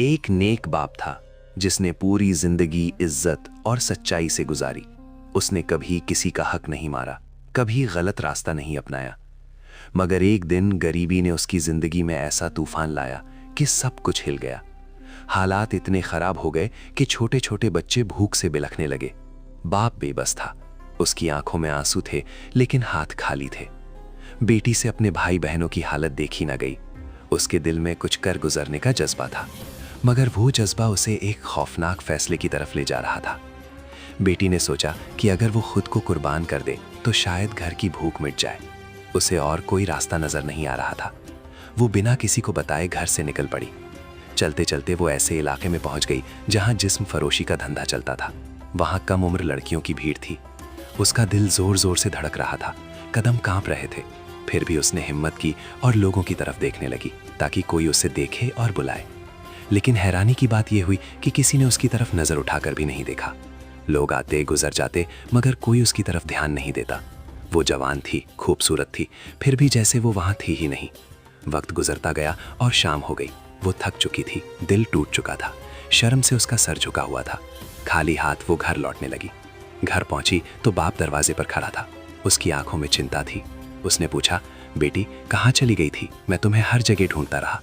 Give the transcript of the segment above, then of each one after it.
एक नेक बाप था जिसने पूरी जिंदगी इज्जत और सच्चाई से गुजारी। उसने कभी किसी का हक नहीं मारा, कभी गलत रास्ता नहीं अपनाया। मगर एक दिन गरीबी ने उसकी जिंदगी में ऐसा तूफान लाया कि सब कुछ हिल गया। हालात इतने खराब हो गए कि छोटे छोटे बच्चे भूख से बिलखने लगे। बाप बेबस था, उसकी आंखों में आंसू थे लेकिन हाथ खाली थे। बेटी से अपने भाई बहनों की हालत देखी ना गई। उसके दिल में कुछ कर गुजरने का जज्बा था, मगर वो जज्बा उसे एक खौफनाक फैसले की तरफ ले जा रहा था। बेटी ने सोचा कि अगर वो खुद को कुर्बान कर दे तो शायद घर की भूख मिट जाए। उसे और कोई रास्ता नजर नहीं आ रहा था। वो बिना किसी को बताए घर से निकल पड़ी। चलते चलते वो ऐसे इलाके में पहुंच गई जहां जिस्म फरोशी का धंधा चलता था। वहां कम उम्र लड़कियों की भीड़ थी। उसका दिल जोर जोर से धड़क रहा था, कदम कांप रहे थे। फिर भी उसने हिम्मत की और लोगों की तरफ देखने लगी ताकि कोई उसे देखे और बुलाए। लेकिन हैरानी की बात यह हुई कि किसी ने उसकी तरफ नजर उठाकर भी नहीं देखा। लोग आते गुजर जाते मगर कोई उसकी तरफ ध्यान नहीं देता। वो जवान थी, खूबसूरत थी, फिर भी जैसे वो वहां थी ही नहीं। वक्त गुजरता गया और शाम हो गई। वो थक चुकी थी, दिल टूट चुका था, शर्म से उसका सर झुका हुआ था। खाली हाथ वो घर लौटने लगी। घर पहुंची तो बाप दरवाजे पर खड़ा था। उसकी आंखों में चिंता थी। उसने पूछा, बेटी कहाँ चली गई थी? मैं तुम्हें हर जगह ढूंढता रहा।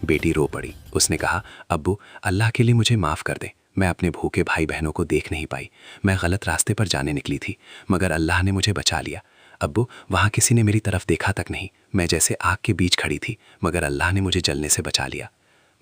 बेटी रो पड़ी। उसने कहा, अब्बू अल्लाह के लिए मुझे माफ़ कर दे। मैं अपने भूखे भाई बहनों को देख नहीं पाई। मैं गलत रास्ते पर जाने निकली थी, मगर अल्लाह ने मुझे बचा लिया। अब्बू वहाँ किसी ने मेरी तरफ देखा तक नहीं। मैं जैसे आग के बीच खड़ी थी, मगर अल्लाह ने मुझे जलने से बचा लिया।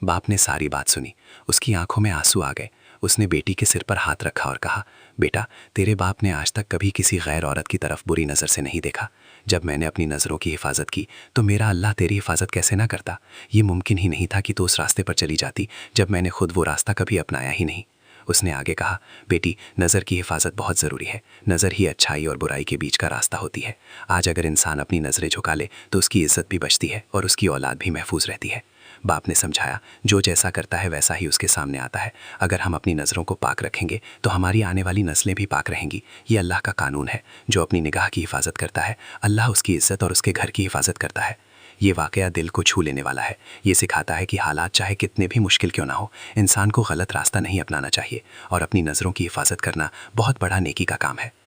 बाप ने सारी बात सुनी। उसकी आंखों में आंसू आ गए। उसने बेटी के सिर पर हाथ रखा और कहा, बेटा तेरे बाप ने आज तक कभी किसी गैर औरत की तरफ बुरी नज़र से नहीं देखा। जब मैंने अपनी नज़रों की हिफाजत की तो मेरा अल्लाह तेरी हिफाजत कैसे ना करता। ये मुमकिन ही नहीं था कि तो उस रास्ते पर चली जाती जब मैंने खुद वो रास्ता कभी अपनाया ही नहीं। उसने आगे कहा, बेटी नज़र की हिफाजत बहुत ज़रूरी है। नज़र ही अच्छाई और बुराई के बीच का रास्ता होती है। आज अगर इंसान अपनी नज़रें झुका ले तो उसकी इज्जत भी बचती है और उसकी औलाद भी महफूज रहती है। बाप ने समझाया, जो जैसा करता है वैसा ही उसके सामने आता है। अगर हम अपनी नज़रों को पाक रखेंगे तो हमारी आने वाली नस्लें भी पाक रहेंगी। ये अल्लाह का कानून है। जो अपनी निगाह की हिफाजत करता है, अल्लाह उसकी इज्जत और उसके घर की हिफाजत करता है। ये वाक़या दिल को छू लेने वाला है। ये सिखाता है कि हालात चाहे कितने भी मुश्किल क्यों ना हो, इंसान को गलत रास्ता नहीं अपनाना चाहिए और अपनी नज़रों की हिफाजत करना बहुत बड़ा नेकी का काम है।